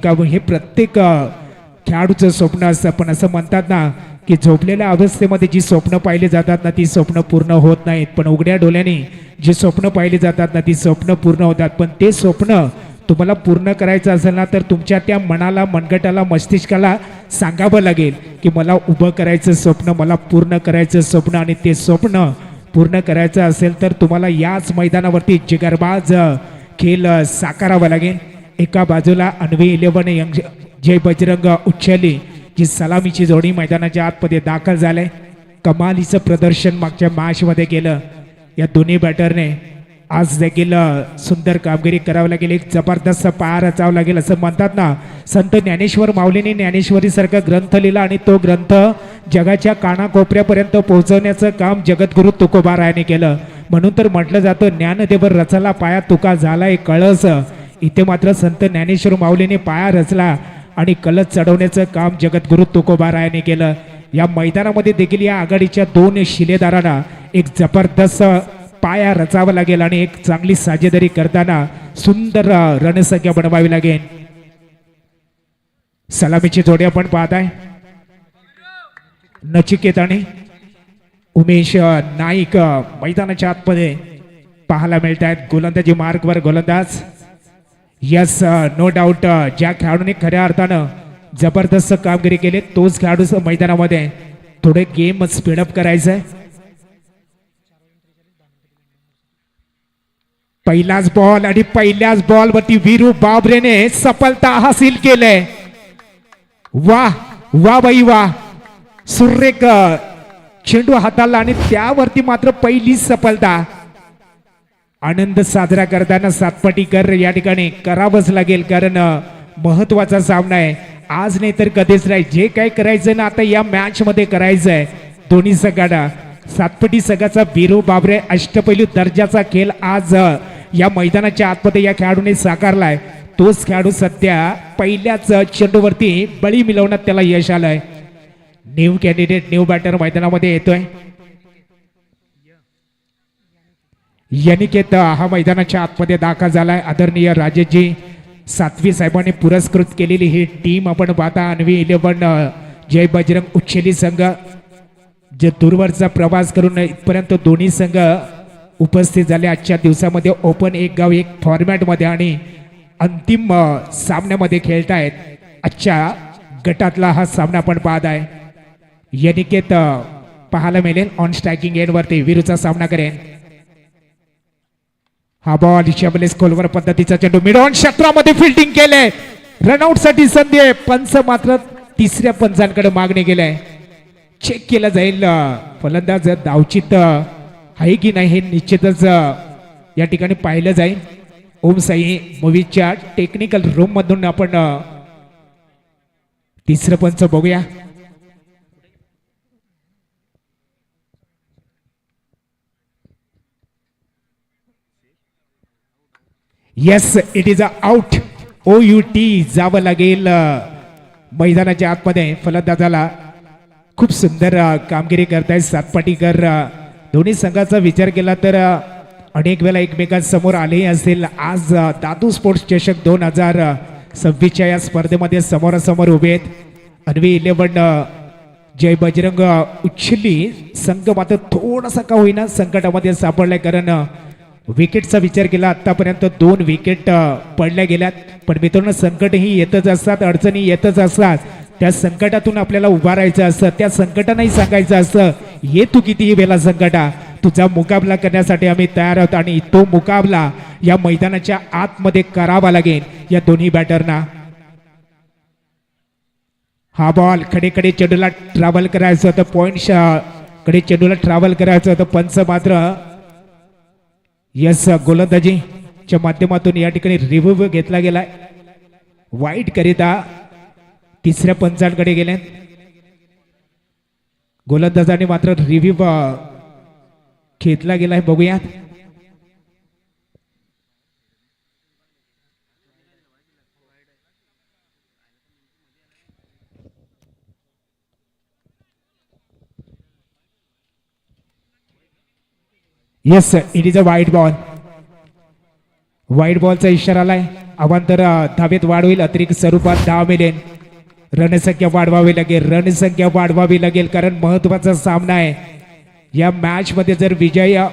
जिंकावं हे प्रत्येक खेळाडूचं स्वप्न असतं. पण असं म्हणतात ना की झोपलेल्या अवस्थेमध्ये जी स्वप्न पाहिली जातात ना ती स्वप्न पूर्ण होत नाहीत, पण उघड्या डोळ्याने जी स्वप्न पाहिली जातात ना ती स्वप्न पूर्ण होतात. पण ते स्वप्न तुम्हाला पूर्ण करायचं असेल ना तर तुमच्या त्या मनाला, मनगटाला, मस्तिष्काला सांगावं लागेल की मला उभं करायचं स्वप्न, मला पूर्ण करायचं स्वप्न. आणि ते स्वप्न पूर्ण करायचं असेल तर तुम्हाला याच मैदानावरती जिगरबाज खेळ साकारावा लागेल. एका बाजूला अन्वी 11 यंग जय बजरंग उच्छली जी सलामीची जोडी मैदानाच्या आतमध्ये दाखल झाले. कमालीचं प्रदर्शन मागच्या मॅचमध्ये केलं या दोन्ही बॅटरने. आज देखील सुंदर कामगिरी करावी लागेल, एक जबरदस्त पाया रचावा लागेल. असं म्हणतात ना संत ज्ञानेश्वर माऊलींनी ज्ञानेश्वरीसारखा ग्रंथ लिहिला आणि तो ग्रंथ जगाच्या कानाकोपऱ्यापर्यंत पोहोचवण्याचं काम जगद्गुरु तुकोबारायाने केलं. म्हणून तर म्हटलं जातं ज्ञानदेवर रचला पाया तुका झालाय कळस. इथे मात्र संत ज्ञानेश्वर माऊलीने पाया रचला आणि कलश चढवण्याचं काम जगद्गुरु तुकोबारायाने केलं. या मैदानामध्ये देखील या आघाडीच्या दोन शिलेदारांना एक जबरदस्त पाया रचावा लागेल आणि एक चांगली साजेदारी करताना सुंदर रणसंख्या बनवावी लागेल. सलामीची जोडी आपण पाहताय नचिकेत आणि उमेश नाईक मैदानाच्या आतमध्ये पाहायला मिळत आहेत. गोलंदाजी मार्गवर गोलंदाज. यस, नो डाऊट ज्या खेळाडूने खऱ्या अर्थानं जबरदस्त कामगिरी केली तोच खेळाडू मैदानामध्ये थोडे गेम स्पीडअप करायचं आहे. पहिलाच बॉल आणि पहिल्याच बॉल वरती वीरू बाबरेने सफलता हासिल केले. वा वा बाई वा, सुरेख चेंडू हाताला आणि त्यावरती मात्र पहिली सफलता. आनंद साजरा करताना सातपाटीकर या ठिकाणी करावंच लागेल, कारण महत्वाचा सामना आहे. आज नाही तर कधीच नाही. जे काय करायचं ना आता या मॅच मध्ये करायचं आहे. दोन्ही संघांना सातपटी संघाचा वीरू बाबरे अष्टपैलू दर्जाचा खेळ आज या मैदानाच्या आतमध्ये या खेळाडूने साकारलाय. तोच खेळाडू सध्या पहिल्याच चेंडूवरती बळी मिळवण्यात त्याला यश आलंय. न्यू कॅन्डिडेट, न्यू बॅटर मैदानामध्ये येतोय. यनिकेत हा मैदानाच्या आतमध्ये दाखल झालाय. आदरणीय राजेशजी सातवी साहेबांनी पुरस्कृत केलेली ही टीम आपण पाहता. अन्वी 11 जय बजरंग उच्छेली संघ जे दूरवरचा प्रवास करून इथपर्यंत दोन्ही संघ उपस्थित झाले. आजच्या दिवसामध्ये ओपन एक गाव एक फॉर्मॅट मध्ये आणि अंतिम सामन्यामध्ये खेळतायत. आजच्या गटातला हा सामना आपण पाहत आहे. यनिकेत पाहायला मिळेल ऑन स्ट्रायकिंग एंड वरती वीरूचा सामना करेन. हा बॉल शबलेस खोलवर पद्धतीचा चेंडू मिड ऑन क्षेत्रामध्ये फिल्डिंग केले. रनआउट साठी संधी आहे. पंच मात्र तिसऱ्या पंचांकडे मागणी केलंय. चेक केलं जाईल फलंदाज धावचित आहे की नाही हे निश्चितच या ठिकाणी पाहिलं जाईल. ओम साई मूवीच्या टेक्निकल रूम मधून आपण तिसरं पंच बघूया. Yes, it is a out. OUT जावं लागेल मैदानाच्या आतमध्ये. फलंदाजाला खूप सुंदर कामगिरी करतायत सातपाटीकर. दोन्ही संघाचा विचार केला तर अनेक वेळा एकमेकांसमोर आले असेल. आज दादू स्पोर्ट्स चषक 2026 या स्पर्धेमध्ये समोरासमोर उभे आहेत. अन्वी 11 जय बजरंग उच्छली संघ मात्र थोडासा का होईना संकटामध्ये सापडलाय, कारण विकेटचा विचार केला आतापर्यंत 2 विकेट पडल्या गेल्यात. पण मित्रांनो संकट ही येतच असतात, अडचणी येतच असतात. त्या संकटातून आपल्याला उभा राहायचं असतं. त्या संकटांनाही सांगायचं असतं ये तू कितीही वेळा संकटा, तुझा मुकाबला करण्यासाठी आम्ही तयार आहोत. आणि तो मुकाबला या मैदानाच्या आतमध्ये करावा लागेल या दोन्ही बॅटरना. हा बॉल कडेकडे चेंडूला ट्रॅव्हल करायचं होतं, पॉइंट कडे चेंडूला ट्रॅव्हल करायचं होतं. पंच मात्र यस गोलंदाजीच्या माध्यमातून या ठिकाणी रिव्ह्यू घेतला गेलाय. वाईट करिता तिसऱ्या पंचांकडे गेले. गोलंदाजाने मात्र रिव्ह्यू घेतला गेलाय. बघूयात. येस, इट इज अ वाईट बॉल. वाईट बॉलचा इशारा आलाय. अवांतर धावेत वाढ होईल, अतिरिक्त स्वरूपात धाव मिळेल. रणसंख्या वाढवावी लागेल, रणसंख्या वाढवावी लागेल, कारण महत्वाचा सामना आहे. या मॅच मध्ये जर विजय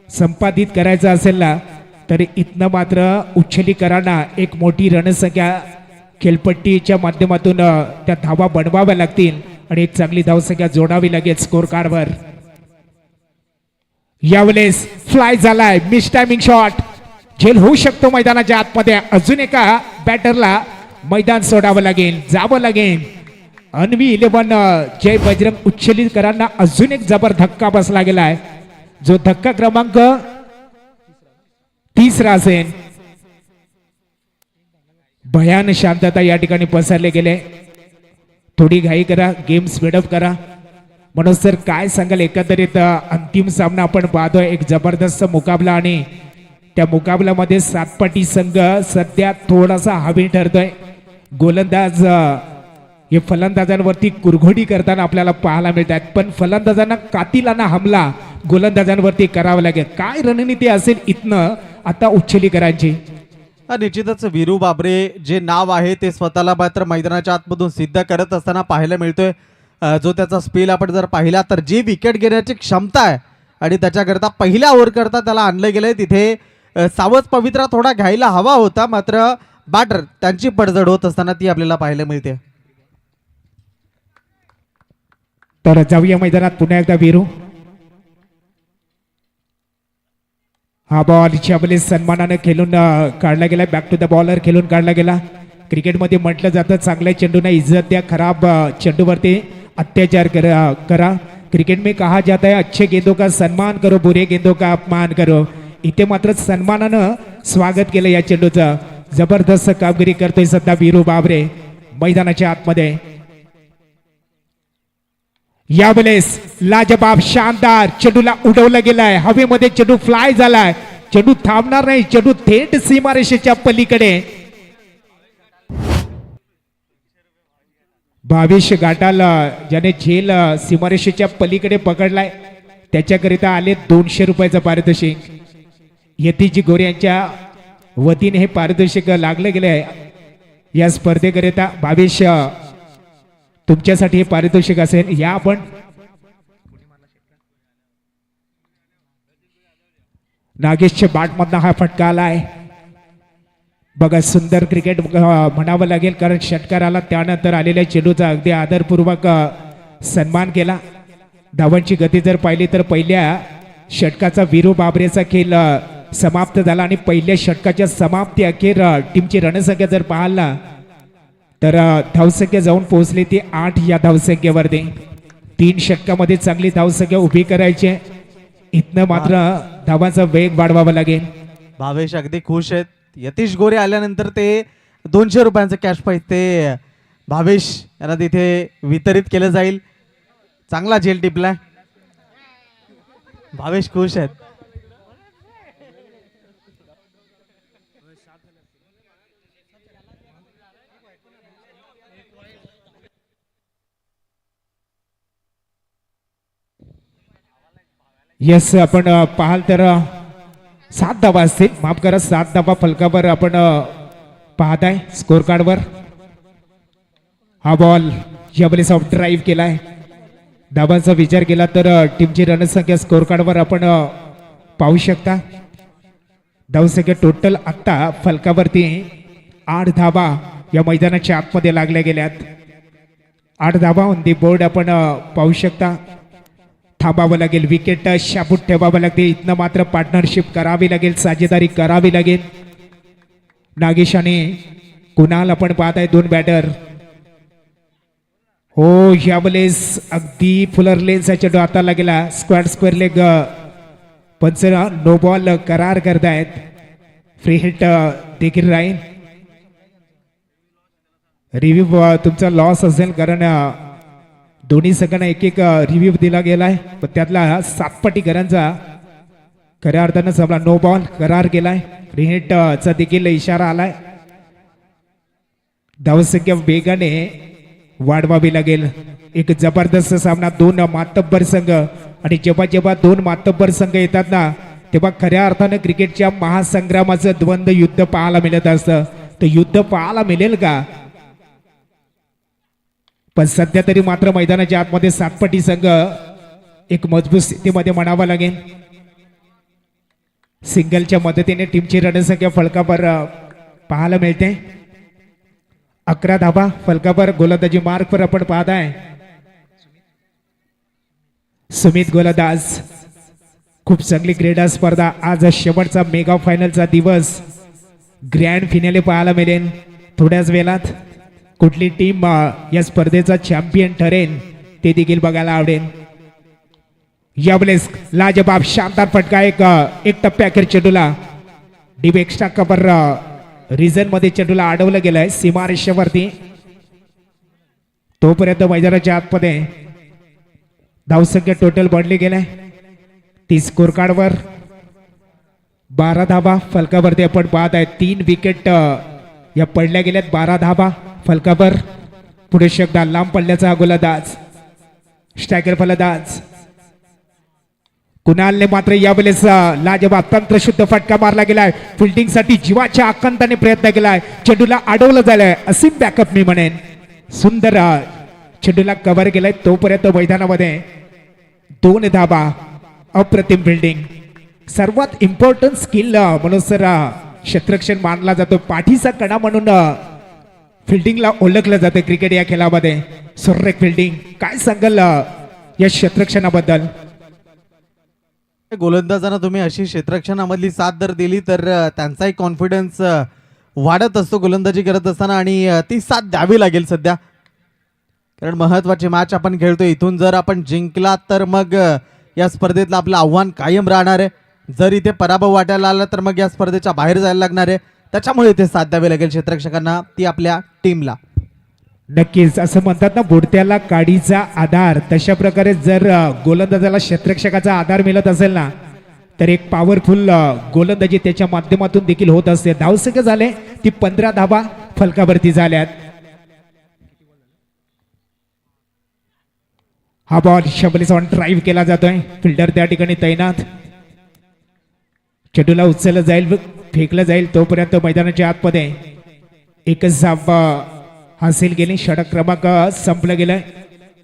संपादित करायचा असेल ना तर इथनं मात्र उच्छलीकरांना एक मोठी रणसंख्या खेळपट्टीच्या माध्यमातून त्या धावा बनवाव्या लागतील आणि एक चांगली धावसंख्या जोडावी लागेल स्कोर कार्डवर. यावेळेस फ्लाय झालाय, मिस टायमिंग शॉट, झेल होऊ शकतो मैदानाच्या आतमध्ये. अजून एका बॅटरला मैदान सोडावं लागेल, जावं लागेल. अन्वी 11 जय बजरंग उच्छलीकरांना अजून एक जबर धक्का बसला गेलाय, जो धक्का क्रमांक 30 असेल. भयान शांतता या ठिकाणी पसरले गेले. थोडी घाई करा, गेम स्पीडअप करा. म्हणून सर काय सांगाल, एकंदरीत अंतिम सामना आपण पाहतोय, एक जबरदस्त मुकाबला आणि त्या मुकाबल्यामध्ये सातपाटी संघ सध्या थोडासा हवी ठरतोय. गोलंदाज हे फलंदाजांवरती कुरघोडी करताना आपल्याला पाहायला मिळत आहेत, पण फलंदाजांना कातिलाना हमला गोलंदाजांवरती करावा लागेल. काय रणनीती असेल इथनं आता उच्छलीकरांची? निश्चितच वीरू बाबरे जे नाव आहे ते स्वतःला मात्र मैदानाच्या आतमधून सिद्ध करत असताना पाहायला मिळतोय. जो त्याचा स्पेल आपण जर पाहिला तर जी विकेट घेण्याची क्षमता आहे आणि त्याच्याकरता पहिल्या ओव्हर करता त्याला आणलं गेलंय. तिथे सावध पवित्रा थोडा घ्यायला हवा होता, मात्र बॅटर त्यांची पडझड होत असताना ती आपल्याला पाहायला मिळते. तर जाऊया मैदानात पुन्हा एकदा वीरू. हा बॉल वेळी सन्मानानं खेळून काढला गेला, बॅक टू द बॉलर खेळून काढला गेला. क्रिकेटमध्ये म्हटलं जातं चांगल्या चेंडूंना इज्जत द्या, खराब चेंडूवरती अत्याचार करा. क्रिकेट में कहा जाता है अच्छे गेंदों का सम्मान करो, बुरे गेंदों का अपमान करो. इथे मात्र सन्मानानं स्वागत केलं या चेंडूचं. जबरदस्त कामगिरी करतोय सध्या वीरू बाबरे मैदानाच्या आतमध्ये. यावेळेस लाजबाब शानदार चेंडूला उडवलं गेलाय, हवेमध्ये चेंडू फ्लाय झालाय. चेंडू थांबणार नाही, चेंडू थेट सीमारेषेच्या पलीकडे. भावेश गाटाला ज्याने झेल सीमारेषेच्या पलीकडे पकडलाय त्याच्याकरिता आले 200 रुपयाचं पारितोषिक. यतीजी गोरे यांच्या वतीने हे पारितोषिक लागलं गेले आहे या स्पर्धेकरिता. भावेश तुमच्यासाठी हे पारितोषिक असेल. या आपण नागेशच्या बॅटमधनं हा फटका आलाय. बघा सुंदर क्रिकेट म्हणावं लागेल, कारण षटकार आला त्यानंतर आलेल्या चेंडूचा अगदी आदरपूर्वक सन्मान केला. धावांची गती जर पाहिली तर पहिल्या षटकाचा वीरू बाबरेचा खेळ समाप्त झाला आणि पहिल्या षटकाच्या समाप्ती अखेर टीमची रणसंख्या जर पाहिला तर धावसंख्या जाऊन पोहोचली ती 8 या धावसंख्येवरती. 3 षटकामध्ये चांगली धावसंख्या उभी करायची. इथनं मात्र धावांचा वेग वाढवावा लागेल. भावेश अगदी खुश आहेत. यतीश गोरे आल्यानंतर ते 200 रुपयांचं कॅश प्राइज ते भावेश यांना तिथे वितरित केलं जाईल. चांगला झेल टिपलाय, भावेश खुश आहेत. यस आपण पाहाल तर 7 धावा असतील, माफ करा 7 धावा फलकावर आपण पाहताय स्कोर कार्डवर. हा बॉल यावेळेस ऑफ ड्राईव्ह केलाय. धावांचा विचार केला तर टीमची रणसंख्या स्कोर कार्डवर आपण पाहू शकता. धावसंख्या टोटल आत्ता फलकावरती 8 धावा या मैदानाच्या आतमध्ये लागल्या गेल्यात. 8 धावा ऑन दी बोर्ड आपण पाहू शकता. थांबावं लागेल, विकेट शाबूत ठेवावं लागते. इथनं मात्र पार्टनरशिप करावी लागेल, साझेदारी करावी लागेल. नागेश आणि कुणाल आपण पाहत आहे 2 बॅटर. हो यावेळेस अगदी फुलर लेनचा चेंडू आता लागेला. स्क्वेअर लेग पंच नो बॉल करार करतायत. फ्री हिट देखील राहील. रिव्ह्यू तुमचा लॉस असेल, कारण दोन्ही संघांना एक रिव्ह्यू दिला गेलाय, पण त्यातला सातपाटीकरांचा खऱ्या अर्थानं समजा नो बॉल करार केलाय. फ्री हिटचा देखील इशारा आलाय. धावसंख्या वेगाने वाढवावी लागेल. एक जबरदस्त सामना, 2 मातब्बर संघ, आणि जेव्हा जेव्हा 2 मातब्बर संघ येतात ना तेव्हा खऱ्या अर्थानं क्रिकेटच्या महासंग्रामाचं द्वंद्व युद्ध पाहायला मिळत असतं. तर युद्ध पाहायला मिळेल का? पण सध्या तरी मात्र मैदानाच्या आतमध्ये सातपटी संघ एक मजबूत स्थितीमध्ये म्हणावा लागेल. सिंगलच्या मदतीने टीमची रणसंख्या फलकावर पाहायला मिळते. 11 धाबा फलकावर गोलंदाजी मार्कवर आपण पाहत आहे. सुमित गोलंदाज. खूप चांगली क्रीडा स्पर्धा. आज शेवटचा मेगा फायनलचा दिवस. ग्रँड फिनाले पाहायला मिळेल. थोड्याच वेळात कुठली टीम या स्पर्धेचा चॅम्पियन ठरेल ते देखील बघायला आवडेल. यावेळेस लाजबाब शानदार फटका एक टप्प्याखेर चेंडूला डीप एक्स्ट्रा कव्हर रिझन मध्ये चेंडूला अडवलं गेलंय सीमारेषेवरती. तोपर्यंत मैदानाच्या आतमध्ये धावसंख्या टोटल बढ़ली गेलाय. ती स्कोर कार्डवर 12 धाबा फलकावरती आपण पाहत आहे. 3 विकेट या पडल्या गेल्यात. 12 धाबा फलकावर. पुढे शकदा लांब पडल्याचा गोलंदाज स्ट्रायकर फलंदाज कुणालने मात्र यावेळेस लाजबाब तंत्रशुद्ध फटका मारला गेलाय. फिल्डिंग साठी जीवाच्या आकांताने प्रयत्न केलाय. चेंडूला अडवलं झालंय. असीम बॅकअप मी म्हणेन. सुंदर चेंडूला कव्हर केलाय. तोपर्यंत मैदानामध्ये 2 धाबा. अप्रतिम फिल्डिंग. सर्वात इम्पॉर्टंट स्किल म्हणून सर क्षेत्ररक्षण मानला जातो. पाठीचा कणा म्हणून फिल्डिंगला ओळखलं जातं क्रिकेट या खेळामध्ये. सुरेख फिल्डिंग. काय सांगाल या क्षेत्ररक्षणाबद्दल? गोलंदाजांना तुम्ही अशी क्षेत्ररक्षणामधली साथ जर दिली तर त्यांचाही कॉन्फिडन्स वाढत असतो गोलंदाजी करत असताना आणि ती साथ द्यावी लागेल सध्या. कारण महत्वाची मॅच आपण खेळतो. इथून जर आपण जिंकला तर मग या स्पर्धेतलं आपलं आव्हान कायम राहणार आहे. जर इथे पराभव वाटायला आला तर मग या स्पर्धेच्या बाहेर जायला लागणार आहे. त्याच्यामुळे इथे साथ द्यावी लागेल क्षेत्ररक्षकांना, ती आपल्या टीमला. नक्कीच. असं म्हणतात ना, बुडत्याला काडीचा आधार. तशा प्रकारे जर गोलंदाजाला क्षेत्ररक्षकाचा आधार मिळत असेल ना तर एक पॉवरफुल गोलंदाजी त्याच्या माध्यमातून देखील होत असते. धावसंख्या झाले ती 15 धाबा फलकावरती झाल्यात. हा बॉल शबलीस ऑन ड्राईव्ह केला जातोय. फिल्डर त्या ठिकाणी तैनात. चेंडूला उचललं जाईल, फेकलं जाईल. तोपर्यंत मैदानाच्या आतमध्ये एकच धाव हासिल केली. षटक क्रमांक संपलं गेलाय.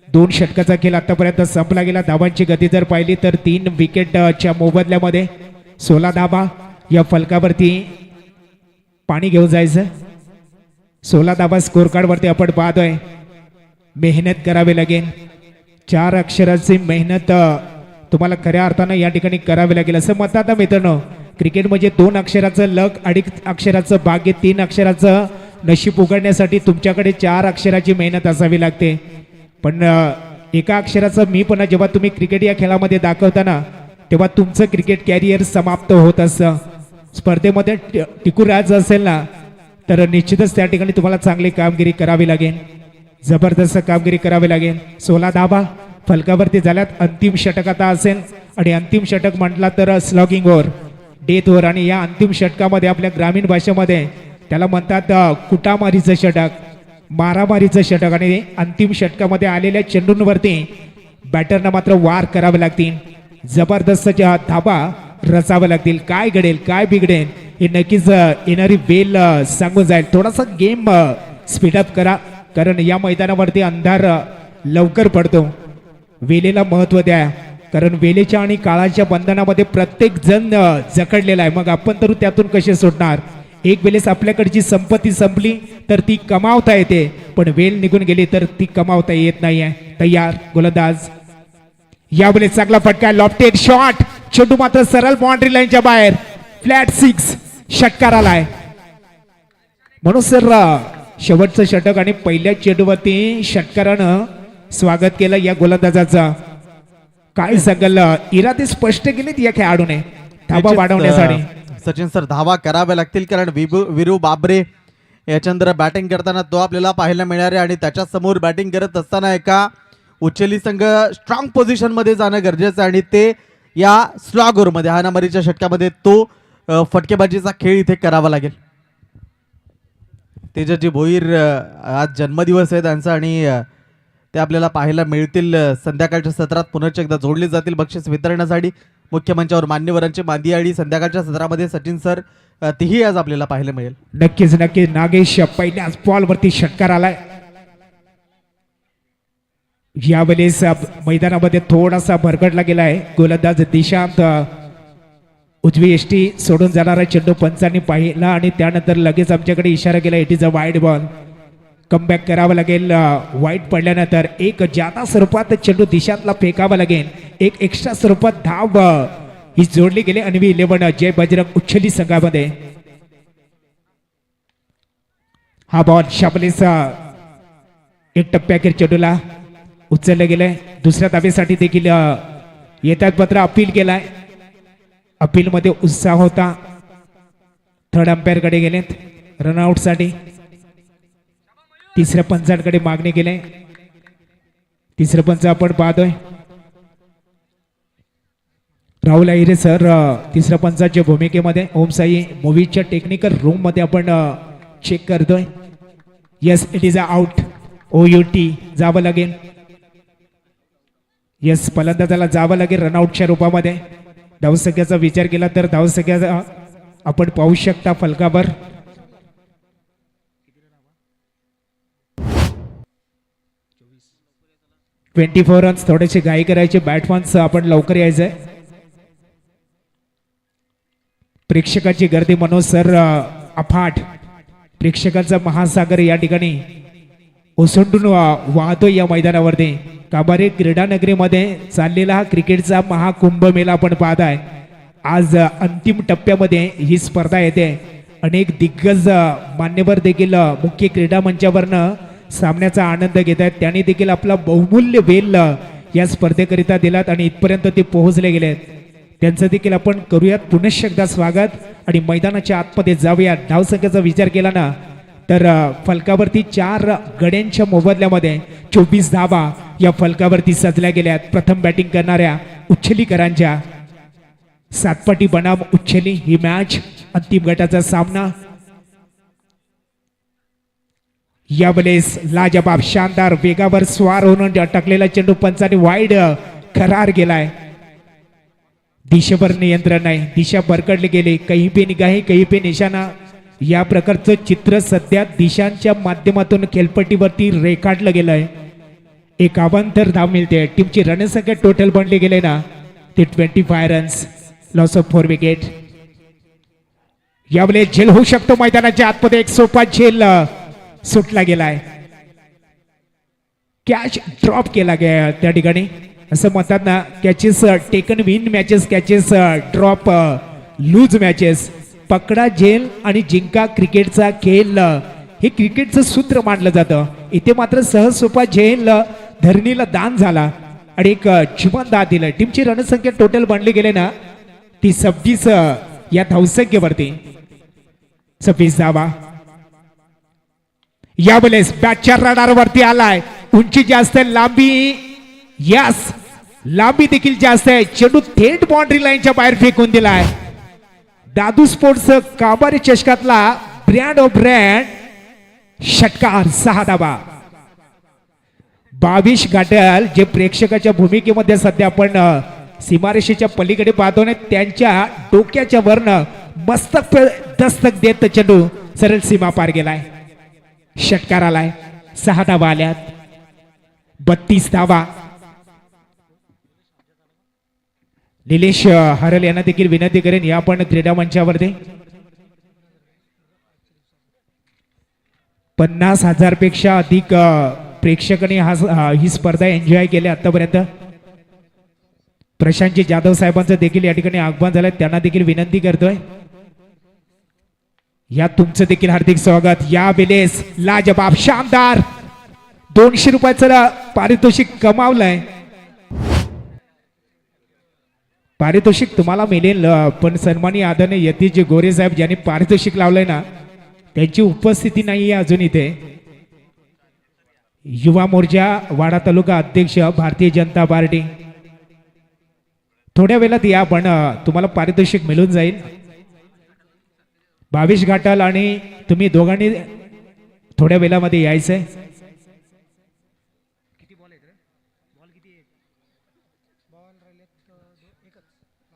2 षटकाचा खेळ आतापर्यंत संपला गेला. धावांची गती जर पाहिली तर 3 विकेटच्या मोबदल्यामध्ये 16 धाबा या फलकावरती पाणी घेऊन जायचं. 16 धाबा स्कोर कार्ड वरती आपण पाहतोय. मेहनत करावी लागेल. 4 अक्षराची मेहनत तुम्हाला खऱ्या अर्थानं या ठिकाणी करावी लागेल. असं म्हणतात ना मित्रांनो, क्रिकेट म्हणजे 2 अक्षराचं लक, 2.5 अक्षराचं भाग्य, 3 अक्षराचं नशीब उघडण्यासाठी तुमच्याकडे 4 अक्षराची मेहनत असावी लागते. पण एका अक्षराचं मी पण जेव्हा तुम्ही क्रिकेट या खेळामध्ये दाखवताना तेव्हा तुमचं क्रिकेट कॅरियर समाप्त होत असतं. स्पर्धेमध्ये टिकून राहायचं असेल ना तर निश्चितच त्या ठिकाणी तुम्हाला चांगली कामगिरी करावी लागेल. जबरदस्त कामगिरी करावी लागेल. 16 धाबा फलकावरती झाल्यात. अंतिम षटक आता असेल आणि अंतिम षटक म्हटला तर स्लॉगिंग ओव्हर, डेथ ओव्हर. आणि या अंतिम षटकामध्ये आपल्या ग्रामीण भाषेमध्ये त्याला म्हणतात कुटामारीचं षटक, मारामारीचं षटक. आणि अंतिम षटकामध्ये आलेल्या चेंडूंवरती बॅटरना मात्र वार करावे लागतील. जबरदस्त धाबा रचावे लागतील. काय घडेल काय बिघडेल हे नक्कीच येणारी वेळ सांगून जाईल. थोडासा गेम स्पीडअप करा, कारण या मैदानावरती अंधार लवकर पडतो. वेळेला महत्व द्या, कारण वेळेच्या आणि काळाच्या बंधनामध्ये प्रत्येक जण जखडलेला आहे. मग आपण तर त्यातून कसे सुटणार? एक वेळेस आपल्याकडची संपत्ती संपली तर ती कमावता येते, पण वेळ निघून गेली तर ती कमावता येत नाहीये. तयार गोलंदाज. यावेळेस चांगला फटका, लॉफ्टेड शॉट. चेंडू मात्र सरळ बाउंड्री लाईनच्या बाहेर. फ्लॅट 6 षटकार आलाय. म्हणून सर शेवटचं षटक आणि पहिल्या चेंडूवरती षटकारानं स्वागत केलं या गोलंदाजाचं. काय सांगाल, इरादे स्पष्ट केलेत या खेळाडूने धाबा वाढवण्यासाठी. सचिन सर, धावा कराव्या लागतील, कारण विरू बाबरे याच्यानंतर बॅटिंग करताना तो आपल्याला पाहायला मिळणार आहे. आणि त्याच्या समोर बॅटिंग करत असताना एका उच्चली संघ स्ट्रॉंग पोझिशन मध्ये जाणं गरजेचं आहे. आणि ते या स्लॉग ओव्हरमध्ये हाणामारीच्या षटकामध्ये तो फटकेबाजीचा खेळ इथे करावा लागेल. तेजस्वी भोईर आज जन्मदिवस आहे त्यांचा आणि ते आपल्याला पाहायला मिळतील संध्याकाळच्या सत्रात. पुनश्च एकदा जोडले जातील बक्षीस वितरणासाठी. मुख्य मंचावर मान्यवरांची मांदियाळी संध्याकाळच्या सत्रामध्ये सचिन सर तीही आज आपल्याला पाहायला मिळेल. नक्कीच नक्कीच नागेश पहिल्याच बॉलवरती षटकार आलाय. यावेळेस मैदानामध्ये थोडासा भरकटला गेलाय. गोलंदाज दिशांत उजवी एसटी सोडून जाणारा चेंडू पंचांनी पाहिला आणि त्यानंतर लगेच आमच्याकडे इशारा केला it is a wide ball. Comeback करावं लागेल. वाईट पडल्यानंतर एक जादा स्वरूपात चेंडू दिशातला फेकावा लागेल. एक एक्स्ट्रा स्वरूपात धाव ही जोडली गेली अन्वी 11 जय बजरंग उच्छली संघामध्ये. हा बॉल शाबलेचा एक टप्प्याखेर चेंडूला उचललं गेलंय. दुसऱ्या धावेसाठी देखील येतात पत्र अपील केलाय. अपील मध्ये उत्साह होता. थर्ड अंपायर कडे गेलेत रनआउट साठी. तिसऱ्या पंचांकडे मागणी केले. तिसरं पंच आपण पाहतोय राहुल अहिरे सर तिसऱ्या पंचाच्या भूमिकेमध्ये. ओम साई मूवीच्या टेक्निकल रूम मध्ये आपण चेक करतोय. Yes it is a out. OUT जावं लागेल. यस फलंदाजाला जावं लागेल रनआउटच्या रूपामध्ये. धावसंख्येचा विचार केला तर धावसंख्या आपण पाहू शकता फलकावर. ₹24 रन्स. थोडेसे घाई करायचे बॅट्समन्स आपण लवकर यायचंय. प्रेक्षकांची गर्दी मनोज सर अफाट प्रेक्षकांचा महासागर या ठिकाणी ओसंडून वाहतोय या मैदानावरती. काबारे क्रीडा नगरीमध्ये चाललेला हा क्रिकेटचा महाकुंभमेळा आपण पाहताय. आज अंतिम टप्प्यामध्ये ही स्पर्धा येते. अनेक दिग्गज मान्यवर देखील मुख्य क्रीडा मंचावरनं सामन्याचा आनंद घेत आहेत. त्यांनी देखील आपला बहुमूल्य वेळ या स्पर्धेकरिता दिलात आणि इथपर्यंत ते पोहोचले गेलेत. त्यांचं देखील आपण करूयात पुनश्च एकदा स्वागत आणि मैदानाच्या आतमध्ये जाऊयात. धावसंख्येचा विचार केला ना तर फलकावरती 4 गड्यांच्या मोबदल्यामध्ये 24 धावा या फलकावरती सजल्या गेल्यात. प्रथम बॅटिंग करणाऱ्या उच्छलीकरांच्या 7 पटी बनाम उच्छली ही मॅच अंतिम गटाचा सामना. यावेळेस लाजबाब शानदार वेगावर स्वार होऊन अटकलेला चेंडू पंचाने वाईड करार गेलाय. दिशेवर नियंत्रण नाही. दिशा भरकडली गेली. कहीं पे निगाही कहीं पे निशाणा या प्रकारचं चित्र सध्या दिशांच्या माध्यमातून खेळपट्टीवरती रेखाटलं गेलंय. एक अवांतर धाव मिळते. टीमची रणसंख्या टोटल बनली गेले ना ते 25 रन्स. Loss of 4 wicket. यावेळेस झेल होऊ शकतो मैदानाच्या आतमध्ये. एक सोपा झेल सुटला गेलाय. कॅच ड्रॉप केला गया त्या ठिकाणी. असं म्हणतात ना catches taken win matches catches drop lose matches. पकडा झेल आणि जिंका क्रिकेटचा खेळ हे क्रिकेटचं सूत्र मानलं जातं. इथे मात्र सहज सोपा झेल धरणीला दान झाला आणि एक जिवंत दाद दिलं. टीमची रणसंख्या टोटल बनली गेले ना ती 26 या धावसंख्येवरती. 26 धावा. यावेळेस बॅटच्या रडारवरती आलाय. उंची जास्त लांबी यस लांबी देखील जास्त आहे. चेंडू थेट बाउंड्री लाईनच्या बाहेर फेकून दिलाय. दादू स्पोर्ट्स काबारी चषकातला ब्रँड ऑफ ब्रँड षटकार. 6 धावा. 22 गाठल जे प्रेक्षकाच्या भूमिकेमध्ये सध्या आपण सीमारेषेच्या पलीकडे पाहतो ना त्यांच्या डोक्याच्या वरनं मस्तक दस्तक देत चेंडू सरळ सीमा पार गेलाय. षटकार आलाय. 6 धावा आल्यात. 32 धावा. निलेश हरल यांना देखील विनंती करेन या आपण क्रीडा मंचावरती 50,000 पेक्षा अधिक प्रेक्षकांनी ही स्पर्धा एन्जॉय केली आतापर्यंत. प्रशांतजी जाधव साहेबांचं देखील या ठिकाणी आगमन झालंय. त्यांना देखील विनंती करतोय या तुमचं देखील हार्दिक स्वागत. या वेळेस लाजबाब शानदार 200 रुपयाचं पारितोषिक कमावलंय. पारितोषिक तुम्हाला मिळेल पण सन्मानी आदरणीय यतीश गोरे साहेब ज्यांनी पारितोषिक लावलंय ना त्यांची उपस्थिती नाहीये अजून इथे. युवा मोर्चा वाडा तालुका अध्यक्ष भारतीय जनता पार्टी. थोड्या वेळात या पण तुम्हाला पारितोषिक मिळून जाईल. 22 गाठाल आणि तुम्ही दोघांनी थोड्या वेळामध्ये यायचंय.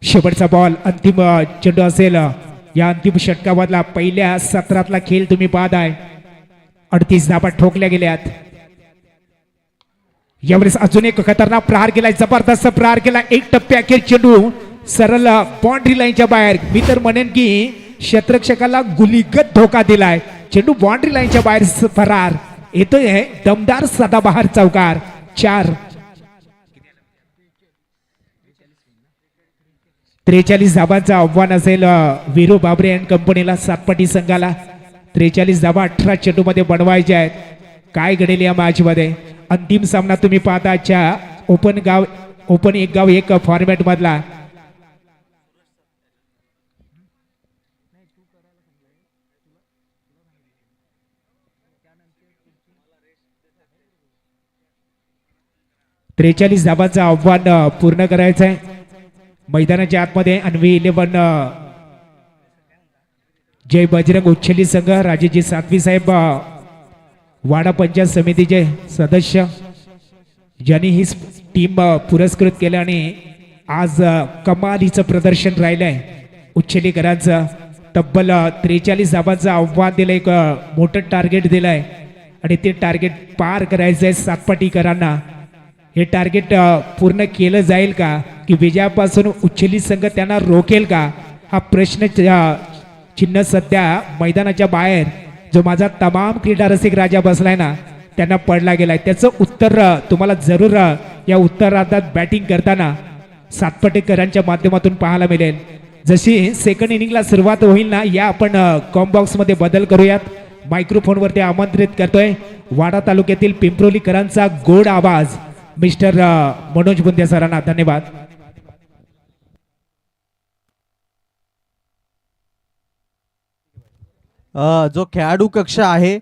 शेवटचा बॉल अंतिम चेंडू असेल या अंतिम षटकामधला पहिल्या सत्रातला खेळ तुम्ही पाहत आहे 38 धाबा ठोकल्या गेल्यात यावेळेस अजून एक खतरनाक प्रहार केलाय जबरदस्त प्रहार केला एक टप्पे अखेर चेंडू सरळ बाउंड्री लाईनच्या बाहेर मी तर म्हणेन की क्षेत्ररक्षकाला गुलीगत धोका दिलाय चेंडू बाउंड्री लाईनच्या बाहेर फरार येतोय दमदार सदाबहार चौकार 4 43 धाबांचं आव्हान असेल वीरू बाबरे अँड कंपनीला सातपाटी संघाला 43 धाबा 18 चेंडू मध्ये बनवायचे आहेत काय घडेल या मॅच मध्ये अंतिम सामना तुम्ही पाहताच्या ओपन एक गाव एक फॉर्मॅट मधला त्रेचाळीस धाबांचं आव्हान पूर्ण करायचं आहे मैदानाच्या आतमध्ये अन्वी 11 जय बजरंग उच्छेली संघ राजेजी सातवी साहेब वाडा पंचायत समितीचे सदस्य ज्यांनी ही टीम पुरस्कृत केलं आणि आज कमालीचं प्रदर्शन राहिलंय उच्छेलीकरांचं तब्बल 43 धाबांचं आव्हान दिलं एक मोठं टार्गेट दिलंय आणि ते टार्गेट पार करायचं आहे सातपाटीकरांना हे टार्गेट पूर्ण केलं जाईल का की विजयापासून उच्छेली संघ त्यांना रोखेल का हा प्रश्न चिन्ह सध्या मैदानाच्या बाहेर जो माझा तमाम क्रीडा रसिक राजा बसलाय ना त्यांना पडला गेलाय त्याचं उत्तर तुम्हाला जरूर या उत्तरार्धात बॅटिंग करताना सातपाटेकरांच्या माध्यमातून पाहायला मिळेल जशी सेकंड इनिंगला सुरुवात होईल ना या आपण कॉम्बॉक्स मध्ये बदल करूयात मायक्रोफोनवरती आमंत्रित करतोय वाडा तालुक्यातील पिंपरोलीकरांचा गोड आवाज मिस्टर मनोज बुंदे सरांना धन्यवाद जो खेळाडू कक्ष आहे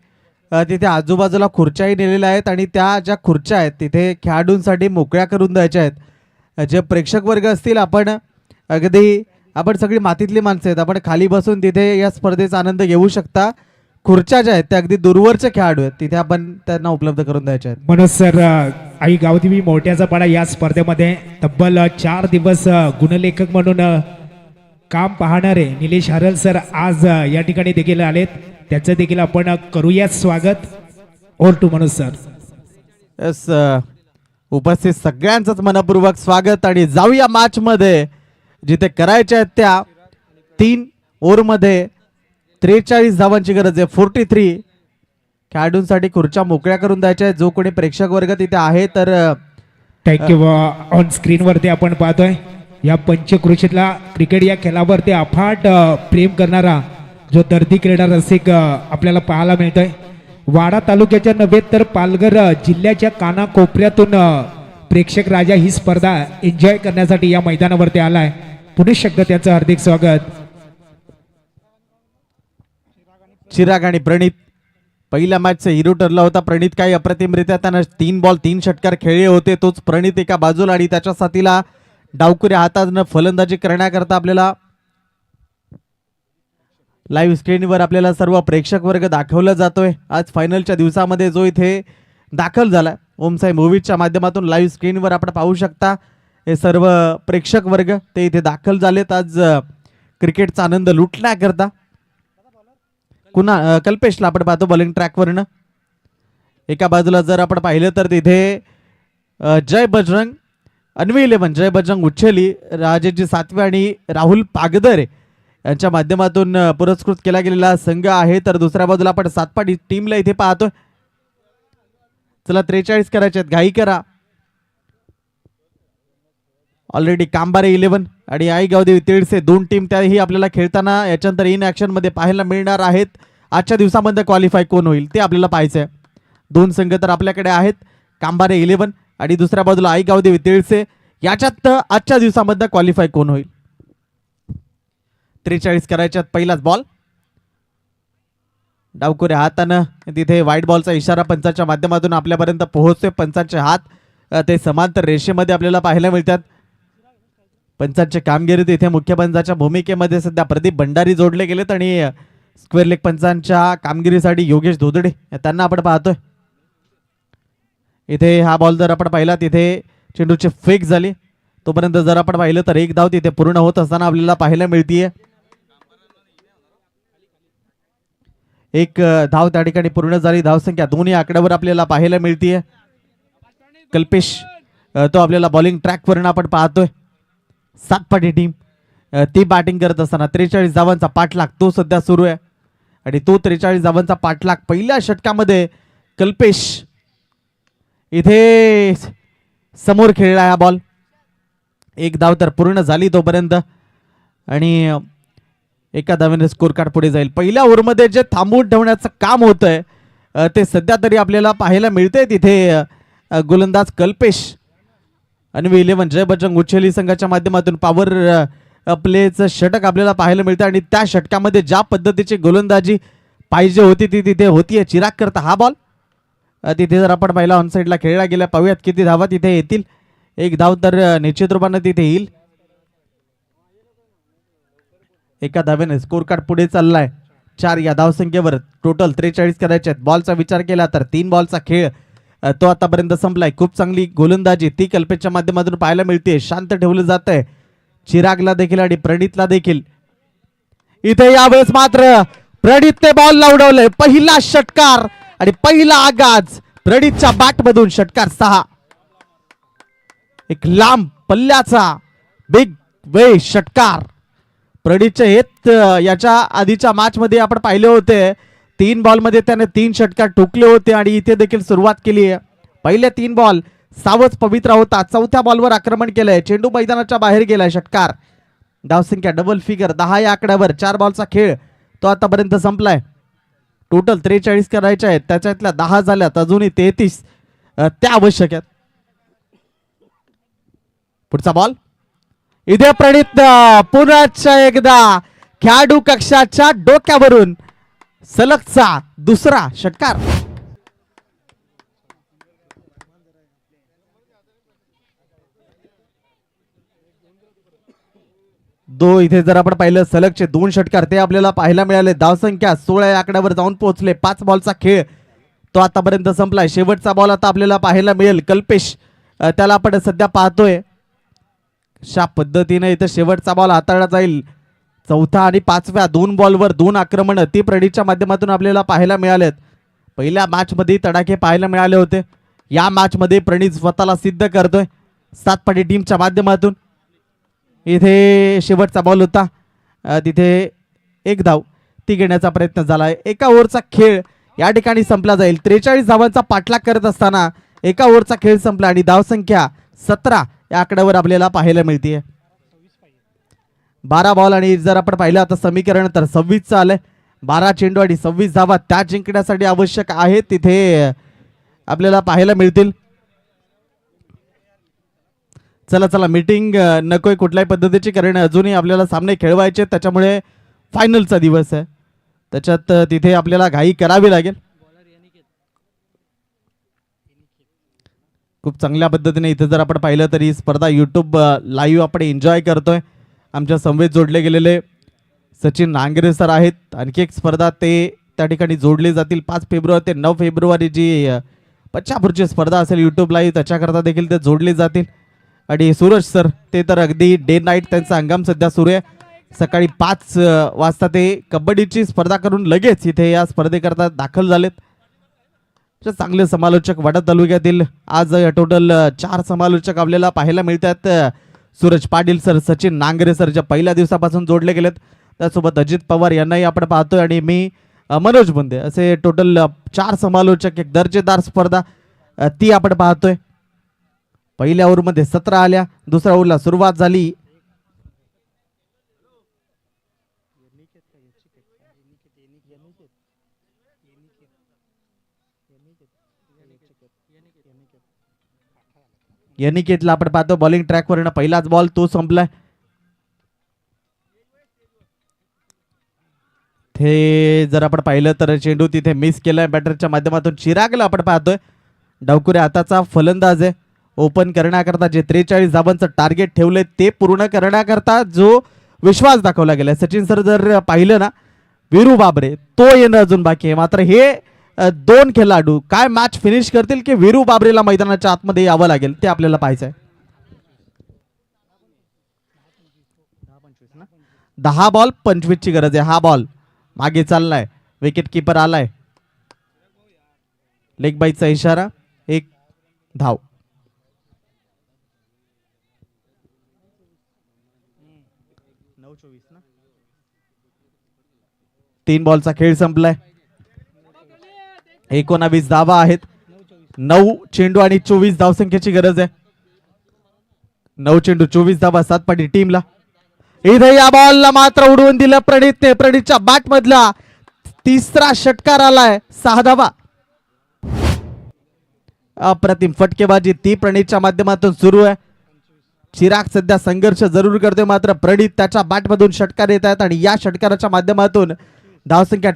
तिथे आजूबाजूला खुर्च्याही नेलेल्या आहेत आणि त्या ज्या खुर्च्या आहेत तिथे खेळाडूंसाठी मोकळ्या करून द्यायच्या आहेत जे प्रेक्षक वर्ग असतील आपण सगळी मातीतली माणसं आहेत आपण खाली बसून तिथे या स्पर्धेचा आनंद घेऊ शकता खुर्च्या ज्या आहेत त्या अगदी दूरवरचे खेळाडू आहेत तिथे आपण त्यांना उपलब्ध करून द्यायचे आहेत मनोज सर आई गावदेवी मोठ्याचा पाडा या स्पर्धेमध्ये तब्बल 4 दिवस गुणलेखक म्हणून काम पाहणारे निलेश हरल सर आज या ठिकाणी देखील आलेत त्याचं देखील आपण करूया स्वागत ओर टू मनोज सर यस उपस्थित सगळ्यांचंच मनपूर्वक स्वागत आणि जाऊया मॅच मध्ये जिथे करायच्या आहेत त्या 3 ओव्हरमध्ये 43 धावांची गरज आहे 43 खेळाडूंसाठी खुर्च्या मोकळ्या करून द्यायच्या आहेत जो कोणी प्रेक्षक वर्ग तिथे आहे तर थँक्यू ऑन स्क्रीन वरती आपण पाहतोय या पंचक्रोशीतला क्रिकेट या खेळावरती अफाट प्रेम करणारा जो दर्दी क्रीडा रसिक आपल्याला पाहायला मिळतोय वाडा तालुक्याच्या नव्हे तर पालघर जिल्ह्याच्या कानाकोपऱ्यातून प्रेक्षक राजा ही स्पर्धा एन्जॉय करण्यासाठी या मैदानावरती आलाय पुणे एकदा त्याचं हार्दिक स्वागत चिराग आणि प्रणित पहिल्या मॅचचा हिरो ठरला होता प्रणित काही अप्रतिमरित्या त्यानं 3 बॉल 3 षटकार खेळले होते तोच प्रणित एका बाजूला आणि त्याच्या साथीला डावकुरे हातानं फलंदाजी करण्याकरता आपल्याला लाईव्ह स्क्रीनवर आपल्याला सर्व प्रेक्षक वर्ग दाखवला जातोय आज फायनलच्या दिवसामध्ये जो इथे दाखल झाला ओमसाई मूव्हीजच्या माध्यमातून लाईव्ह स्क्रीनवर आपण पाहू शकता हे सर्व प्रेक्षक वर्ग ते इथे दाखल झालेत आज क्रिकेटचा आनंद लुटण्याकरता कुणा कल्पेशला आपण पाहतो बॉलिंग ट्रॅकवरनं एका बाजूला जर आपण पाहिलं तर तिथे जय बजरंग अन्वी 11 जय बजरंग उच्छेली राजेजी सातवे आणि राहुल पागदरे यांच्या माध्यमातून पुरस्कृत केला गेलेला संघ आहे तर दुसऱ्या बाजूला आपण सातपाटी टीमला इथे पाहतोय चला 43 करायचे आहेत घाई करा ऑलरेडी कांबारे 11 आणि आई गावदेवी तिळसे 2 टीम त्याही आपल्याला खेळताना याच्यानंतर इन ऍक्शन मध्ये पाहायला मिळणार आहेत आजच्या दिवसामध्ये क्वालिफाय कोण होईल ते आपल्याला पाहायचं आहे 2 संघ तर आपल्याकडे आहेत कांबारे 11 आणि दुसऱ्या बाजूला आई गावदेवी तिळसे याच्यात आजच्या दिवसामध्ये क्वालिफाय कोण होईल 43 करायच्यात पहिलाच बॉल डावकुरे हातानं तिथे व्हाईट बॉलचा इशारा पंचाच्या माध्यमातून आपल्यापर्यंत पोहोचतोय पंचांचे हात ते समांतर रेषेमध्ये आपल्याला पाहायला मिळतात पंचांची कामगिरी तिथे मुख्य पंचाच्या भूमिकेमध्ये सध्या प्रदीप भंडारी जोडले गेलेत आणि स्क्वेअर लेग पंचांच्या कामगिरीसाठी योगेश धोदडे त्यांना आपण पाहतोय इथे हा बॉल जर आपण पाहिला तिथे चेंडूची फेक झाली तोपर्यंत जर आपण पाहिलं तर एक धाव तिथे पूर्ण होत असताना आपल्याला पाहायला मिळतीये. एक धाव त्या ठिकाणी पूर्ण झाली. धावसंख्या दोन्ही आकड्यावर आपल्याला पाहायला मिळतीये. कल्पेश तो आपल्याला बॉलिंग ट्रॅकवरून आपण पाहतोय. सातपाटी टीम ती बॅटिंग करत असताना 43 धावांचा पाठलाग तो सध्या सुरू आहे आणि तो 43 धावांचा पाठलाग पहिल्या षटकामध्ये कल्पेश इथे समोर खेळला हा बॉल. एक धाव तर पूर्ण झाली तोपर्यंत आणि एका धावेने स्कोर कार्ड पुढे जाईल. पहिल्या ओव्हरमध्ये जे थांबवून ठेवण्याचं काम होतंय ते सध्या तरी आपल्याला पाहायला मिळतंय. तिथे गोलंदाज कल्पेश आणि 11 जय बजरंग उच्छेली संघाच्या माध्यमातून पॉवर प्लेचं षटक आपल्याला पाहायला मिळतं आणि त्या षटकामध्ये ज्या पद्धतीची गोलंदाजी पाहिजे होती ती तिथे होतीये. चिराग करता हा बॉल तिथे जर आपण पाहिला ऑन साईडला खेळला गेला. पाहूयात किती धावा तिथे येतील. एक धाव तर निश्चित रूपाने तिथे येईल. एका धावेने स्कोर कार्ड पुढे चाललाय 4 या धावसंख्येवर. टोटल 43 करायचे आहेत. बॉलचा विचार केला तर 3 बॉलचा खेळ तो आतापर्यंत संपलाय. खूप चांगली गोलंदाजी ती कल्पेशच्या माध्यमातून पाहायला मिळते. शांत ठेवलं जात आहे चिरागला देखील आणि प्रणितला देखील. इथे यावेळेस मात्र प्रणितने बॉल उडवलंय. पहिला षटकार आणि पहिला आगाज प्रणितच्या बॅट मधून. षटकार 6. एक लांब पल्ल्याचा बिग वे षटकार प्रणितचे हेत. याच्या आधीच्या मॅच मध्ये आपण पाहिले होते 3 बॉल मध्ये त्याने 3 षटकार ठोकले होते आणि इथे देखील सुरुवात केली आहे. पहिले 3 बॉल सावच पवित्रा होता. 4थ्या बॉलवर आक्रमण केलंय. चेंडू मैदानाच्या बाहेर गेलाय. षटकार. धावसंख्या डबल फिगर 10 या आकड्यावर. 4 बॉलचा खेळ तो आतापर्यंत संपलाय. टोटल 43 करायचे आहेत. त्याच्यातल्या 10 झाल्यात. अजूनही 33 त्या आवश्यक आहेत. पुढचा बॉल इथे प्रणित पुन्हा एकदा खेळाडू कक्षाच्या डोक्यावरून सलगचा दुसरा षटकार. इथे जर आपण पाहिलं सलगचे 2 षटकार ते आपल्याला पाहायला मिळाले. धावसंख्या 16 या आकड्यावर जाऊन पोहोचले. 5 बॉलचा खेळ तो आतापर्यंत संपलाय. शेवटचा बॉल आता आपल्याला पाहायला मिळेल. कल्पेश त्याला आपण सध्या पाहतोय. अशा पद्धतीने इथे शेवटचा बॉल हाताळला जाईल. 4था आणि 5व्या 2 बॉलवर 2 आक्रमण ती प्रणितच्या माध्यमातून आपल्याला पाहायला मिळालेत. पहिल्या मॅच मध्ये तडाखे पाहायला मिळाले होते. या मॅच मध्ये प्रणित स्वतःला सिद्ध करतोय सातपाटी टीमच्या माध्यमातून. इथे शेवटचा बॉल होता. तिथे एक धाव ती घेण्याचा प्रयत्न झालाय. एका ओव्हरचा खेळ या ठिकाणी संपला जाईल. 43 धावांचा पाठलाग करत असताना एका ओव्हरचा खेळ संपला आणि धावसंख्या 17 या आकड्यावर आपल्याला पाहायला मिळते. 12 बॉल आणि जर आपण पाहिलं आता समीकरण तर 26 आलंय. 12 चेंडू आणि 26 धावा त्या जिंकण्यासाठी आवश्यक आहेत तिथे आपल्याला पाहायला मिळतील. चला मीटिंग नकोय कुठल्याही पद्धतीची, कारण अजूनही आपल्याला सामने खेळवायचे. त्याच्यामुळे फायनलचा दिवस आहे. त्याच्यात तिथे आपल्याला घाई करावी लागेल. खूप चांगल्या पद्धतीने इथे जर आपण पाहिलं तर ही स्पर्धा यूट्यूब लाईव्ह आपण एन्जॉय करतोय. आमच्या समवेत जोडले गेलेले सचिन नांगरे सर आहेत. आणखी एक स्पर्धा ते त्या ठिकाणी जोडले जातील 5 फेब्रुवारी ते 9 फेब्रुवारी जी पच्चापूरची स्पर्धा असेल यूट्यूब लाईव्ह त्याच्याकरता देखील ते जोडले जातील. आणि सूरज सर ते तर अगदी डे नाईट त्यांचा हंगाम सध्या सुरू आहे. सकाळी 5 वाजता ते कबड्डीची स्पर्धा करून लगेच इथे या स्पर्धेकरता दाखल झालेत. चांगले समालोचक वाडा तालुक्यातील आज टोटल 4 समालोचक आपल्याला पाहायला मिळतात. सूरज पाटील सर, सचिन नांगरे सर जे पहिल्या दिवसापासून जोडले गेलेत. त्यासोबत अजित पवार यांनाही आपण पाहतोय आणि मी मनोज बुंदे असे टोटल 4 समालोचक. एक दर्जेदार स्पर्धा ती आपण पाहतोय. पहिल्या ओव्हरमध्ये 17 आल्या. दुसऱ्या ओव्हरला सुरुवात झाली. यनिकेतला आपण पाहतो बॉलिंग ट्रॅकवर. पहिलाच बॉल तो संपलाय. ते जर आपण पाहिलं तर चेंडू तिथे मिस केलाय बॅटरच्या माध्यमातून. चिरागला आपण पाहतोय डावकुरे हाताचा फलंदाज आहे. ओपन करण्याकरता जे 43 धावांचं टार्गेट ठेवलंय ते पूर्ण करण्याकरता जो विश्वास दाखवला गेलाय. सचिन सर जर पाहिलं ना, वीरू बाबरे तो येणं अजून बाकी आहे. मात्र हे 2 खेळाडू काय मॅच फिनिश करतील की वीरू बाबरेला मैदानाच्या आतमध्ये यावं लागेल ते आपल्याला पाहायचं आहे. 10 बॉल 25 ची गरज आहे. हा बॉल मागे चाललाय, विकेट किपर आलाय, लेग बाईचा इशारा, एक धाव. तीन बॉलचा खेळ संपलाय. 19 धावा आहेत. 9 चेंडू आणि 24 धावसंख्येची गरज आहे. 9 चेंडू 24 धावा 7 पाटी टीमला. इथे या बॉलला मात्र उडवून दिलं प्रणितने. प्रणितच्या बॅट मधला तिसरा षटकार आलाय. 6 धावा. अप्रतिम फटकेबाजी ती प्रणितच्या माध्यमातून सुरू आहे. चिराग सध्या संघर्ष जरूर करतोय, मात्र प्रणित त्याच्या बॅट मधून षटकार येत आहेत आणि या षटकाराच्या माध्यमातून धावसंख्या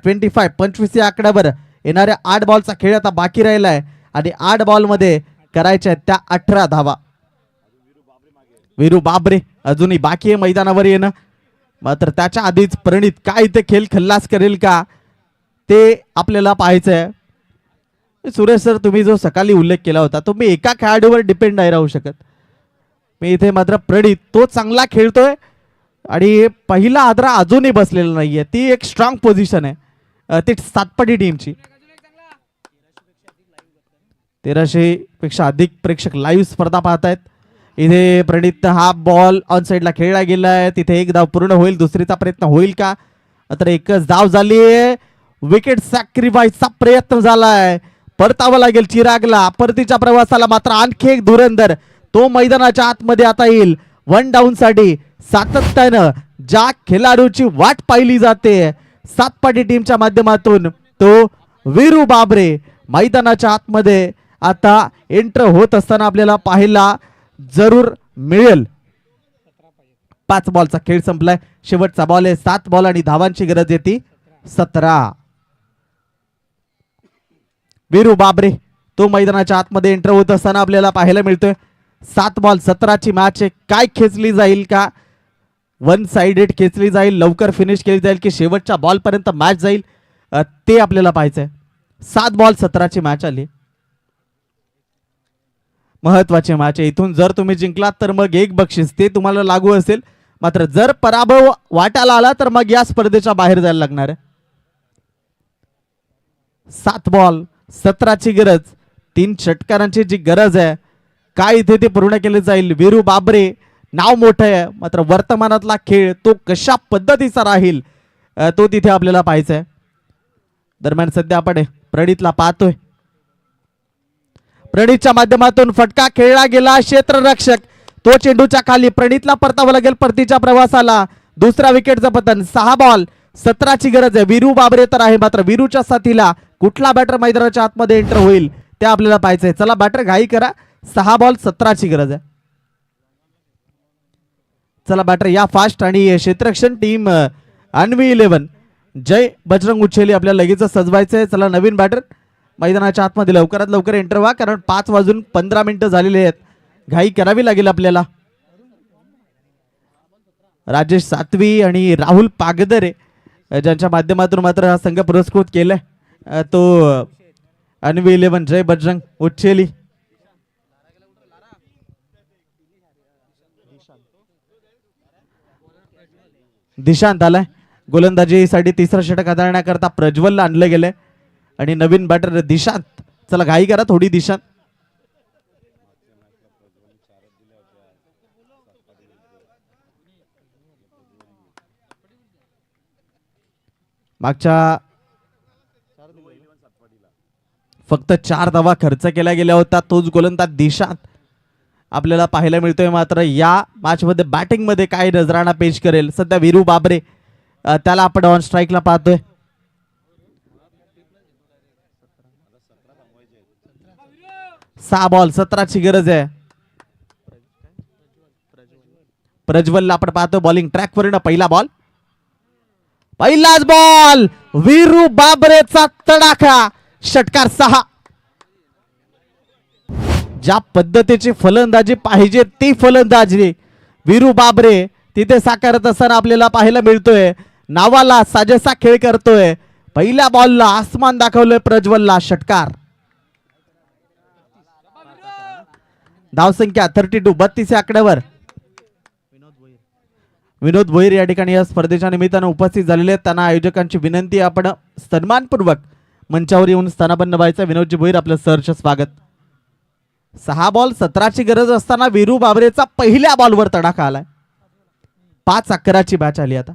25 या आकड्यावर येणाऱ्या 8 बॉलचा खेळ आता बाकी राहिलाय आणि 8 बॉल मध्ये करायच्या त्या 18 धावा. वीरू बाबरे अजूनही बाकी आहे मैदानावर येणं, मात्र त्याच्या आधीच प्रणित काय इथे खेळ खल्लास करेल का ते आपल्याला पाहायचंय. सुरेश सर, तुम्ही जो सकाळी उल्लेख केला होता, तुम्ही एका खेळाडूवर डिपेंड नाही राहू शकत. मी इथे मात्र प्रणित तो चांगला खेळतोय आणि पहिला आदरा अजूनही बसलेला नाहीये. ती एक स्ट्रॉंग पोझिशन आहे ती सातपाटी टीमची. 1300 पेक्षा अधिक प्रेक्षक लाईव्ह स्पर्धा पाहतायत. इथे प्रणित हा बॉल ऑन साइडला खेळला गेलाय. तिथे एक धाव पूर्ण होईल, दुसरीचा प्रयत्न होईल का? तर एकच धाव झाली. विकेट सॅक्रिफाईसचा प्रयत्न झालाय, परतावं लागेल चिरागला. परतीच्या प्रवासाला मात्र आणखी एक धुरंधर तो मैदानाच्या आतमध्ये आता येईल. 1 डाऊन साठी सातत्यानं ज्या खेळाडूची वाट पाहिली जाते सातपाटी टीमच्या माध्यमातून, तो वीरू बाबरे मैदानाच्या आतमध्ये आता एंटर होत असताना आपल्याला पाहायला जरूर मिळेल. 5 बॉलचा खेळ संपलाय. शेवटचा बॉल आहे. 7 बॉल आणि धावांची गरज येते 17. वीरू बाबरे तो मैदानाच्या आतमध्ये एंटर होत असताना आपल्याला पाहायला मिळतोय. 7 बॉल 17 ची मॅच आहे. काय खेचली जाईल का? 1 साइडेड खेचली जाईल, लवकर फिनिश केली जाईल की शेवटच्या बॉल पर्यंत मॅच जाईल ते आपल्याला पाहायचंय. 7 बॉल 17 ची मॅच आली. महत्वाची मॅच आहे. इथून जर तुम्ही जिंकलात तर मग एक बक्षीस ते तुम्हाला लागू असेल, मात्र जर पराभव वाटायला आला तर मग या स्पर्धेच्या बाहेर जायला लागणार आहे. 7 बॉल 17 ची गरज, 3 षटकारांची जी गरज आहे काय इथे ते पूर्ण केले जाईल. वीरू बाबरे नाव मोठं आहे, मात्र वर्तमानातला खेळ तो कशा पद्धतीचा राहील तो तिथे आपल्याला पाहायचा आहे. दरम्यान सध्या आपण प्रणितला पाहतोय. प्रणितच्या माध्यमातून फटका खेळला गेला. क्षेत्ररक्षक तो चेंडूच्या खाली. प्रणितला परतावं लागेल परतीच्या प्रवासाला. दुसरा विकेटचं पतन. 6 बॉल 17 ची गरज आहे. वीरू बाबरे तर आहे, मात्र वीरूच्या साथीला कुठला बॅटर मैदानाच्या आतमध्ये एंटर होईल ते आपल्याला पाहायचंय. चला बॅटर घाई करा. 6 बॉल 17 ची गरज आहे. चला बॅटर या फास्ट आणि क्षेत्ररक्षण टीम अन्वी 11 जय बजरंग उच्छेली आपल्याला लगेच सजवायचंय. चला नवीन बॅटर मैदानाच्या आतमध्ये लवकरात लवकर एंटर व्हा, कारण 5:15 झालेले आहेत. घाई करावी लागेल आपल्याला. राजेश सातवी आणि राहुल पागदरे ज्यांच्या माध्यमातून मात्र हा संघ पुरस्कृत केलाय तो अन्वी 11 जय बजरंग उच्छेली. दिशांत आलाय. गोलंदाजीसाठी तिसरा षटक हाताळण्याकरता प्रज्वलला आणलं गेलंय आणि नवीन बॅटर दिशांत. चला घाई करा थोडी दिशांत. मागच्या फक्त 4 धावा खर्च केला गेला होता तोच गोलंदाज दिशांत आपल्याला पाहायला मिळतोय. मात्र या मॅच मध्ये बॅटिंग मध्ये काय नजराणा पेश करेल सध्या वीरू बाबरे त्याला आपण ऑन स्ट्राईकला पाहतोय. सहा बॉल 17 ची गरज आहे. प्रज्वलला आपण पाहतो बॉलिंग ट्रॅक वर. पहिला बॉल, पहिलाच बॉल, वीरू बाबरेचा तडाखा. षटकार 6. ज्या पद्धतीची फलंदाजी पाहिजे ती फलंदाजी वीरू बाबरे तिथे साकारत असताना आपल्याला पाहायला मिळतोय. नावाला साजेसा खेळ करतोय. पहिल्या बॉलला आसमान दाखवलंय प्रज्वलला. षटकार. धावसंख्या 32 32 या आकड्यावर विनोद भोईर या ठिकाणी या स्पर्धेच्या निमित्तानं उपस्थित झालेले आहेत. त्यांना आयोजकांची विनंती आहे, आपण सन्मानपूर्वक मंचावर येऊन स्थानापन्न व्हायचं. विनोदजी भोईर, आपलं सहर्ष स्वागत. 6 बॉल 17ची गरज असताना वीरू बाबरेचा पहिल्या बॉलवर तडाखा आलाय. 5-11ची मॅच आली आता.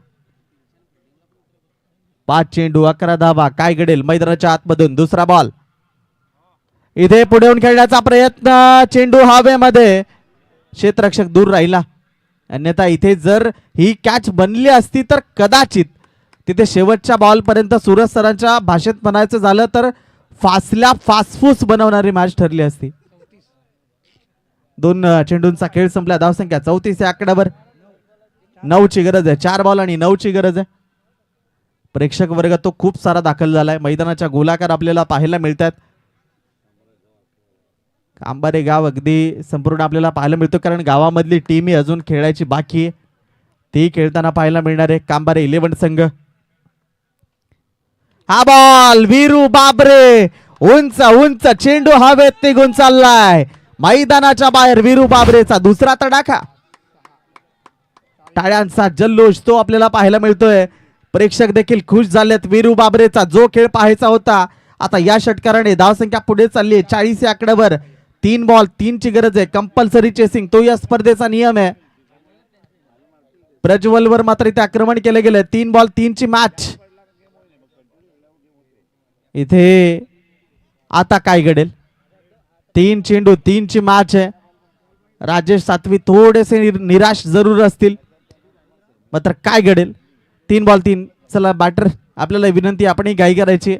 5 चेंडू 11 धावा. काय घडेल मैदानाच्या आतमधून? दुसरा बॉल इथे पुढे येऊन खेळण्याचा प्रयत्न. चेंडू हवेमध्ये, क्षेत्ररक्षक दूर राहिला. अन्यथा इथे जर ही कॅच बनली असती तर कदाचित तिथे शेवटच्या बॉल पर्यंत सूरज सरांच्या भाषेत म्हणायचं झालं तर फासल्या फासफूस बनवणारी मॅच ठरली असती. 2 चेंडूंचा खेळ संपला. धावसंख्या 34 या आकड्यावर. 9ची गरज आहे. 4 बॉल आणि 9ची गरज आहे. प्रेक्षक वर्ग तो खूप सारा दाखल झालाय. मैदानाच्या गोलाकार आपल्याला पाहायला मिळतात. कांबारे गाव अगदी संपूर्ण आपल्याला पाहायला मिळतो, कारण गावामधली टीम ही अजून खेळायची बाकी आहे. ती खेळताना पाहायला मिळणार आहे. कांबारे 11 संघ. हा बॉल वीरू बाबरे, उंच उंच चेंडू हवेत निघून चाललाय. मैदानाच्या बाहेर वीरू बाबरेचा दुसरा तडाखा. टाळ्यांचा जल्लोष तो आपल्याला पाहायला मिळतोय. प्रेक्षक देखील खुश झालेत. वीरू बाबरेचा जो खेळ पाहायचा होता आता या षटकाराने धावसंख्या पुढे चालली आहे. 40 या आकड्यावर. 3 बॉल 3ची गरज आहे. कंपल्सरी चेसिंग तो या स्पर्धेचा नियम आहे. प्रज्वलवर मात्र इथे आक्रमण केले गेले. 3 बॉल 3ची मॅच. इथे आता काय घडेल? 3 चेंडू 3ची मॅच आहे. राजेश सातवी थोडेसे निराश जरूर असतील, मात्र काय घडेल? 3 बॉल 3. चला बॅटर, आपल्याला विनंती, आपणही घाई करायची.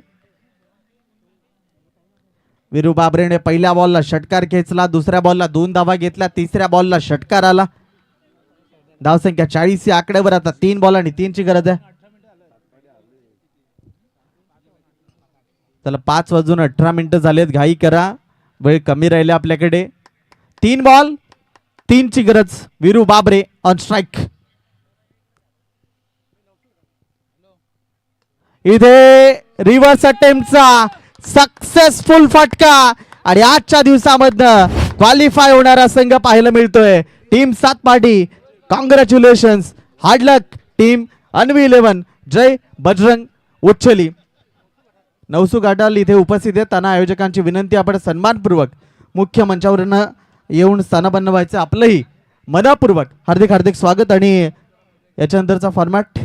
वीरू बाबरेने पहिल्या बॉलला षटकार खेचला. दुसऱ्या बॉलला 2 धावा घेतल्या. तिसऱ्या बॉलला षटकार आला. धावसंख्या 40 या आकड्यावर. आता 3 बॉल आणि 3ची गरज आहे. चला 5 वाजून 18 मिनिटं झालेत. घाई करा, वेळ कमी राहिले आपल्याकडे. 3 बॉल 3ची गरज. Veeru Babre on strike. इथे रिव्हर्स अटेम्प्टचा सक्सेसफुल फटका आणि आजच्या दिवसामधनं क्वालिफाय होणारा संघ पाहायला मिळतोय. Team Satpadi, congratulations, hard luck team Anvi 11. जय बजरंग उच्छली. नवसू गाडाल इथे उपस्थित आहेत. त्यांना आयोजकांची विनंती, आपण सन्मानपूर्वक मुख्य मंचावरनं येऊन स्थानापन्न व्हायचं. आपलंही मनापूर्वक हार्दिक हार्दिक स्वागत. आणि याच्यानंतरचा फॉर्मॅट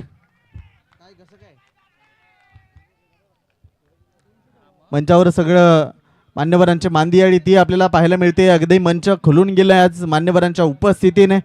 मंचावर सगळं मान्यवरांची मांदी आणि ती आपल्याला पाहायला मिळते. अगदी मंच खुलून गेलाय आज मान्यवरांच्या उपस्थितीने.